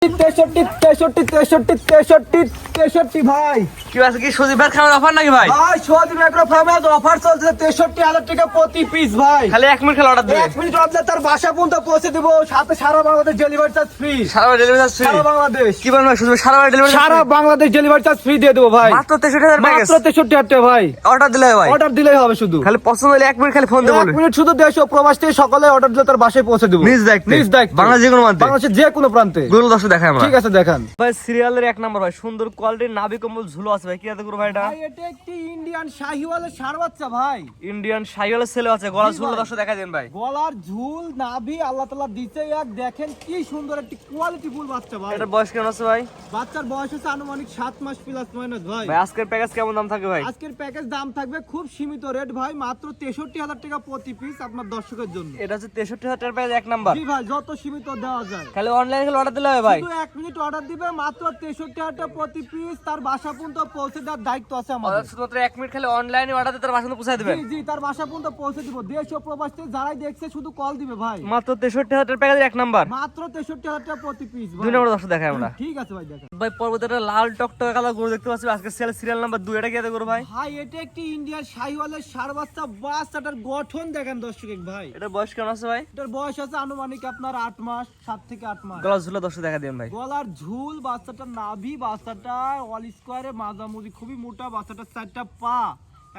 63 ভাই। কি আছে কি সজীব ভাই খাওয়ার অফার নাকি ভাই? ভাই সজীব এগ্রো ফার্মে আজ অফার চলছে 63,000 টাকা প্রতি পিস ভাই। খালি 1 মিনিট খেলা অর্ডার দিবে। 1 মিনিট অর্ডার তার বাসা পর্যন্ত পৌঁছে দেব, সাথে সারা বাংলাদেশ ডেলিভারি চার্জ ফ্রি। সারা ডেলিভারি চার্জ ফ্রি। সারা বাংলাদেশ। কি বলেন ভাই সজীব ভাই, সারা ডেলিভারি সারা বাংলাদেশ ডেলিভারি চার্জ ফ্রি দিয়ে দেব ভাই। মাত্র 63,000 প্যাকেজ। মাত্র 63,000 টাকা ভাই। অর্ডার দিলে ভাই। অর্ডার দিলেই হবে শুধু। খালি পছন্দ হলে 1 মিনিট খালি ফোন দিয়ে 1 বলবে। মিনিট শুধু দেশ ও প্রবাস থেকে সকলে অর্ডার দিলে তার বাসায় পৌঁছে দেব। নিজ দায়িত্বে। নিজ দায়িত্বে। বাংলাদেশ যে কোনো প্রান্তে। বাংলাদেশের যে কোনো প্রান্তে। গুলো দর্শক দেখাই আমরা। ঠিক আছে দেখান। ভাই সিরিয়ালের 1 নাম্বার ভাই, সুন্দর কোয়ালিটির নাভি কম্বল ঝুলো আছে ভাই। কি আছে গুরু ভাই এটা? ভাই এটা একটি ইন্ডিয়ান শাহিওয়ালের ষাঁড় বাচ্চা ভাই। ইন্ডিয়ান শাহিওয়ালের ছেলে আছে, গলা জি ঝুলো ভাই। দর্শক দেখাই দেন ভাই। গলার ঝুল নাভি আল্লাহ তাআলা দিতে এক, দেখেন কি সুন্দর একটি কোয়ালিটি ফুল বাচ্চা ভাই। এটার বয়স কেমন আছে ভাই? বাচ্চার বয়স আছে আনুমানিক 7 মাস প্লাস মাইনাস ভাই। ভাই আজকের প্যাকেজ কেমন দাম থাকে ভাই? আজকের প্যাকেজ দাম থাকবে খুব সীমিত রেট ভাই, মাত্র 63,000 টাকা প্রতি পিস আপনার দর্শকের জন্য। এটা হচ্ছে 63,000 টাকার প্যাকেজ 1 নাম্বার। জি ভাই, যত সীমিত দেওয়া যায়। খালি অনলাইনে খেলে অর্ডার দিলে হবে ভাই। শুধু 1 মিনিট অর্ডার দিবে, মাত্র 63,000 টাকা প্রতি পিস, তার বাসা পর্যন্ত পৌঁছে দেওয়ার দায়িত্ব আছে আমাদের। অর্ডার শুধুমাত্র 1 মিনিট খালি অনলাইনে অর্ডার দিয়ে তার বাসা পৌঁছে দিবেন। জি জি, তার বাসা পর্যন্ত পৌঁছে দিব। দেশ ও প্রবাস থেকে যারাই দেখছে শুধু কল দিবে ভাই। মাত্র 63,000 টাকার প্যাকেজ 1 নাম্বার। মাত্র 63,000 টাকা প্রতি পিস ভাই। 2 নাম্বার দর্শক দেখাই আমরা। ঠিক আছে ভাই দেখেন। ভাই পরবর্তী একটা লাল টকটকে কালার গরু দেখতে পাচ্ছি আজকে সিরিয়াল নাম্বার 2। এটা কি আছে গরু ভাই? ভাই এটা একটি ইন্ডিয়ান শাহিওয়ালের ষাঁড় বাচ্চা। বাচ্চাটার গঠন দেখেন দর্শক ভাই। এটা বয়স কেমন আছে ভাই? এটার বয়স আছে আনুমানিক আপনার 8 মাস, 7 থেকে 8 মাস। গলা ঝুলো দর্শক দেখা দিন ভাই। গলার ঝুল, বাচ্চাটার নাভি, বাচ্চাটা অল স্কোয়ারে মাঝামাঝি খুবই মোটা, বাচ্চাটার 4টা পা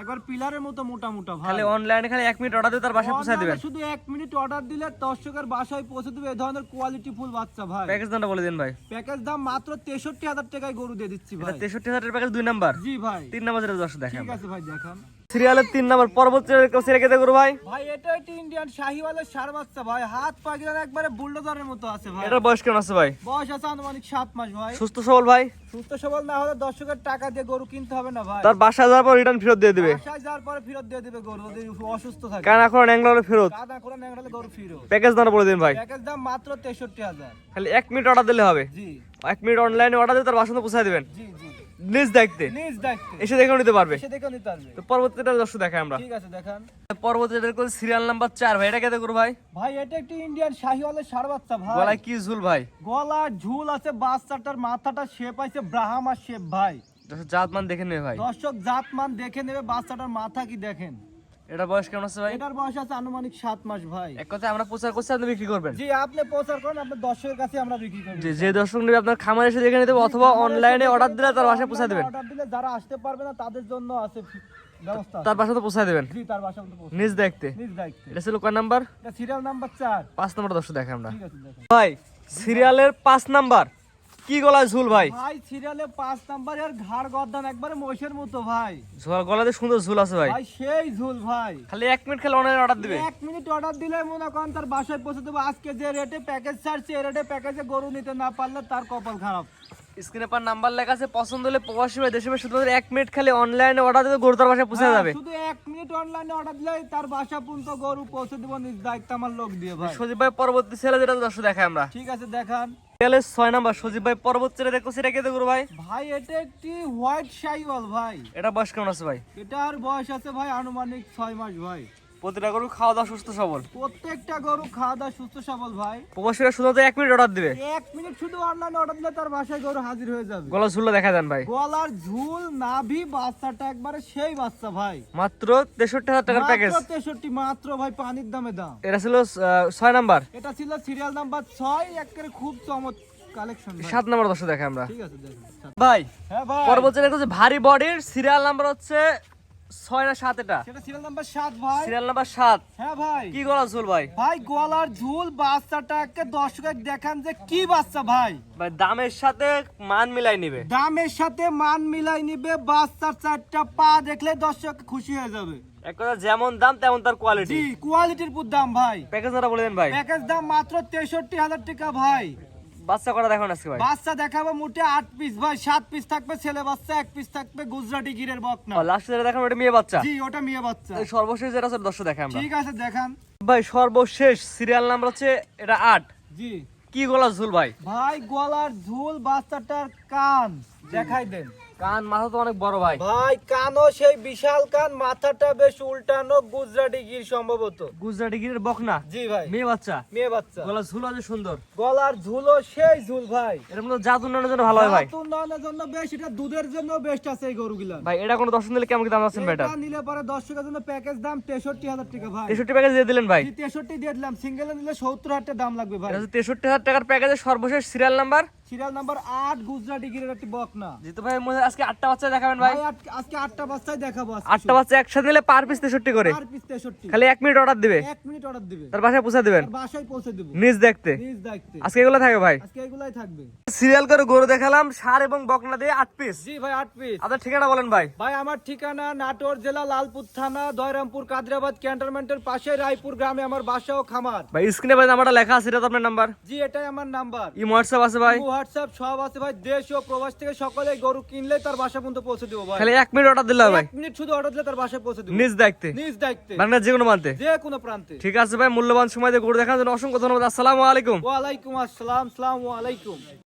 একবার পিলারের মতো মোটা মোটা ভাই। খালি অনলাইনে খালি 1 মিনিট অর্ডার দিয়ে তার বাসায় পৌঁছে দিবেন। শুধু 1 মিনিট অর্ডার দিলে দর্শকের বাসায় পৌঁছে দিবে এই ধরনের কোয়ালিটি ফুল বাচ্চা ভাই। প্যাকেজ দামটা বলে দিন ভাই। প্যাকেজ দাম মাত্র 63,000 টাকায় গরু দিয়ে দিচ্ছি এটা ভাই। 63,000 টাকার প্যাকেজ 2 নাম্বার। জি ভাই। 3 নাম্বার যেটা দর্শক দেখান। ঠিক আছে ভাই দেখান। সিরিয়ালের 3 নাম্বার পরবর্তী রেখে দে গরু ভাই। ভাই এটা একটি ইন্ডিয়ান শাহিওয়ালের ষাঁড় বাচ্চা ভাই। হাত পা গিয়ে একবারে বুলডোজারের মতো আছে ভাই। এটার বয়স কেমন আছে ভাই? বয়স আছে আনুমানিক 7 মাস ভাই। সুস্থ সবল ভাই। সুস্থ সবল না হলে দর্শকের টাকা দিয়ে গরু কিনতে হবে না ভাই। তার বাসায় যাওয়ার পর রিটার্ন ফেরত দিয়ে দিবে। বাসায় যাওয়ার পরে ফেরত দিয়ে দিবে গরু যদি অসুস্থ থাকে। কানা করে ন্যাংলা হলে ফেরত। কাদা করে নেংড়ালে গরু ফেরত। প্যাকেজ দামটা বলে দিন ভাই। প্যাকেজ দাম মাত্র 63,000। খালি 1 মিনিট অর্ডার দিলে হবে। জি 1 মিনিট অনলাইনে অর্ডার দিয়ে তার বাসায় পৌঁছে দিবেন। জি জি। নিজ দায়িত্বে নিজ দায়িত্বে এসে দেখে নিতে পারবে। এসে দেখে নিতে পারবে। তো পরবর্তীটা দর্শক দেখাই আমরা। ঠিক আছে দেখান। পরবর্তীটা সিরিয়াল নাম্বার 4 ভাই। এটা কেটে করু ভাই? ভাই এটা একটি ইন্ডিয়ান শাহিওয়ালের ষাঁড় বাচ্চা ভাই। গলায় কি ঝুল ভাই? গলা ঝুল আছে, বাচ্চাটার মাথাটা শেপ আছে ব্রাহ্মা শেপ ভাই। জাতমান দেখে নেবে ভাই। দর্শক জাতমান দেখে নেবে, বাচ্চাটার মাথা কি দেখেন। এটা বয়স কেমন আছে ভাই? এটার বয়স আছে আনুমানিক 7 মাস ভাই। এক কথায় আমরা প্রচার করছি, আপনি বিক্রি করবেন। জি আপনি প্রচার করেন, আপনার দর্শকের কাছে আমরা বিক্রি করি। যে দর্শক নেবে আপনার খামারে এসে দেখে নিতে হবে, অথবা অনলাইনে অর্ডার দিলে তার বাসায় পৌঁছে দেবেন। অর্ডার দিলে যারা আসতে পারবে না তাদের জন্য আছে ব্যবস্থা। তার বাসায় তো পৌঁছে দেবেন জি তার বাসা পর্যন্ত পৌঁছে নিজ দায়িত্বে। নিজ দায়িত্বে। এটা ছিল কয় নাম্বার? এটা সিরিয়াল নাম্বার 4। 5 নাম্বার দর্শক দেখাই আমরা। ঠিক আছে দেখেন। ভাই সিরিয়ালের 5 নাম্বার কি গলায় ঝুল ভাই? ভাই সিরিয়ালে 5 নাম্বারের ঘাড় গর্দান একবারে মহিষের মতো ভাই। গলাতে সুন্দর ঝুল আছে ভাই। ভাই সেই ঝুল ভাই। খালি 1 মিনিট খেলে অনলাইনে অর্ডার দিবে। 1 মিনিট অর্ডার দিলে মনে করেন তার বাসায় পৌঁছে দেবো। আজকে যে রেটে প্যাকেজ ছাড়ছে এই রেটে প্যাকেজে গরু নিতে না পারলে তার কপাল খারাপ। স্ক্রিনে পার নাম্বার লেখা আছে, পছন্দ হলে প্রবাসী ভাই দেশে ভাই শুধুমাত্র 1 মিনিট খালি অনলাইনে অর্ডার দিলে গরু তার বাসায় পৌঁছে যাবে। শুধু 1 মিনিট অনলাইনে অর্ডার দিলে তার বাসা পর্যন্ত গরু পৌঁছে দেব নিজ দায়িত্ব আমার লোক দিয়ে ভাই। সজীব ভাই পরবর্তী ছেলে যেটা দর্শক দেখাই আমরা। ঠিক আছে দেখান। সিরিয়ালের 6 নাম্বার সজীব ভাই পরবর্তী ছেলে দেখো, সেটা কে দেখো ভাই? ভাই এটা একটি হোয়াইট শাহিওয়াল ভাই। এটা বয়স কেমন আছে ভাই? এটার বয়স আছে ভাই আনুমানিক 6 মাস ভাই। প্রতিটা গরু খাওয়া দাওয়া সুস্থ সবল। প্রত্যেকটা গরু খাওয়া দাওয়া সুস্থ সবল ভাই। প্রবাসীরা শুধুমাত্র 1 মিনিট অর্ডার দিবে। 1 মিনিট শুধু অনলাইনে অর্ডার দিলে তার বাসায় গরু হাজির হয়ে যাবে। গলা ঝুলটা দেখা দেন ভাই। গলার ঝুল নাভি, বাচ্চাটা একবারে সেই বাচ্চা ভাই। মাত্র 63,000 টাকার প্যাকেজ। মাত্র 63 মাত্র ভাই, পানির দামে দাম। এটা ছিল 6 নাম্বার। এটা ছিল সিরিয়াল নাম্বার 6। একেবারে খুব চমৎকার কালেকশন ভাই। 7 নাম্বার দর্শক দেখাই আমরা। ঠিক আছে দেখেন। ভাই হ্যাঁ ভাই। পরবর্তী হচ্ছে ভারী বডির সিরিয়াল নাম্বার হচ্ছে 6 না 7? এটা সেটা সিরিয়াল নাম্বার 7 ভাই। Serial number 7। হ্যাঁ ভাই। কি গলা ঝুল ভাই? ভাই গলার ঝুল, বাচ্চাটাকে দর্শকের দেখান যে কি বাচ্চা ভাই। ভাই দামের সাথে মান মিলাই নিবে। দামের সাথে মান মিলাই নিবে। বাচ্চার 4টা পা দেখলে দর্শক খুশি হয়ে যাবে। এক কথা যেমন দাম তেমন তার কোয়ালিটি। জি কোয়ালিটির পুর দাম ভাই। প্যাকেজ নাটা বলে দেন ভাই। প্যাকেজ দাম মাত্র 63,000 টাকা ভাই। বাচ্চা করা দেখুন আজকে ভাই। বাচ্চা দেখাবো মোটে 8 পিস ভাই। 7 পিস থাকবে ছেলে বাচ্চা, 1 পিস থাকবে গুজরাটি গিরের বকনা। লাস্ট যেটা দেখান ওটা মেয়ে বাচ্চা। জি ওটা মেয়ে বাচ্চা। এই সর্বশেষ যেটা আছে দর্শক দেখাই আমরা। ঠিক আছে দেখান। ভাই সর্বশেষ সিরিয়াল নাম্বার হচ্ছে এটা 8। জি কি গলা ঝুল ভাই? ভাই গলার ঝুল, বাচ্চাটার কান দেখাই দেন। কান মাথা তো অনেক বড় ভাই। ভাই কানও সেই বিশাল কান, মাথাটা বেশ উল্টানো, গুজরাটি গির সম্ভবত। গুজরাটি গিরের বকনা। জি ভাই, মেয়ে বাচ্চা। মেয়ে বাচ্চা। গলা ঝুল আছে সুন্দর। গলার ঝুলো সেই ঝুল ভাই। এর মধ্যে জাত উন্নয়নের জন্য ভালো হয় ভাই। জাত উন্নয়নের জন্য বেশ, এটা দুধের জন্য বেস্ট আছে এই গরুগুলা। ভাই এটা কোনো দর্শন দিলে কেমন কি দাম আছেন ভাই এটা? এটা নিলে পরে দর্শকের জন্য প্যাকেজ দাম 63,000 টাকা ভাই। 63 প্যাকেজ দিয়ে দিলেন ভাই। 63 দিয়ে দিলাম, সিঙ্গেলে নিলে 70,000 টাকা দাম লাগবে ভাই। এটা হচ্ছে 63,000 টাকার প্যাকেজের সর্বশেষ serial number. Serial number 8 Gujarati গিরের একটি বকনা। জিতু ভাই মনে হয় আজকে 8টা বাচ্চা দেখাবেন ভাই। ভাই আজকে 8টা বাচ্চাই দেখাবো। 8টা বাচ্চা একসাথে নিলে পার পিস 63 করে। Per piece 63। খালি 1 মিনিট অর্ডার দিবে। 1 মিনিট অর্ডার দিবে, তার বাসায় পৌঁছে দিবেন। তার বাসায় পৌঁছে দেব। নিজ দেখতে। নিজ দেখতে। আজকে এগুলো থাকে ভাই। আজকে এগুলাই থাকবে। সিরিয়াল করে গরু দেখালাম, ষাঁড় এবং বকনা দিয়ে 8 পিস। জি ভাই 8 পিস। আপনার ঠিকানা বলেন ভাই। ভাই আমার ঠিকানা নাটোর জেলা লালপুর থানা দয়রামপুর কাদরাবাদ ক্যান্টনমেন্টের পাশে রায়পুর গ্রামে আমার বাসা ও খামার। ভাই স্ক্রিনে ভাই নাম্বারটা লেখা আছে, এটা তো আপনার নাম্বার। জি এটাই আমার নাম্বার। ই হোয়াটসঅ্যাপ আছে ভাই। হোয়াটসঅ্যাপ সব আছে ভাই, দেশ ও প্রবাস থেকে সকলে গরু কিনলে তার বাসা পর্যন্ত পৌঁছে দেবো ভাই। খালি 1 মিনিট অর্ডার দিলে হবে ভাই। 1 মিনিট শুধু অর্ডার দিলে তার বাসায় পৌঁছে দেবো। নিজ দেখতে। নিজ দেখতে। বাংলার যে কোনো প্রান্তে। যে কোনো প্রান্তে। ঠিক আছে ভাই, মূল্যবান সময় দিয়ে গরু দেখানোর জন্য অসংখ্য ধন্যবাদ। আসসালামু আলাইকুম। ওয়ালাইকুম আসসালাম। আসসালামু আলাইকুম।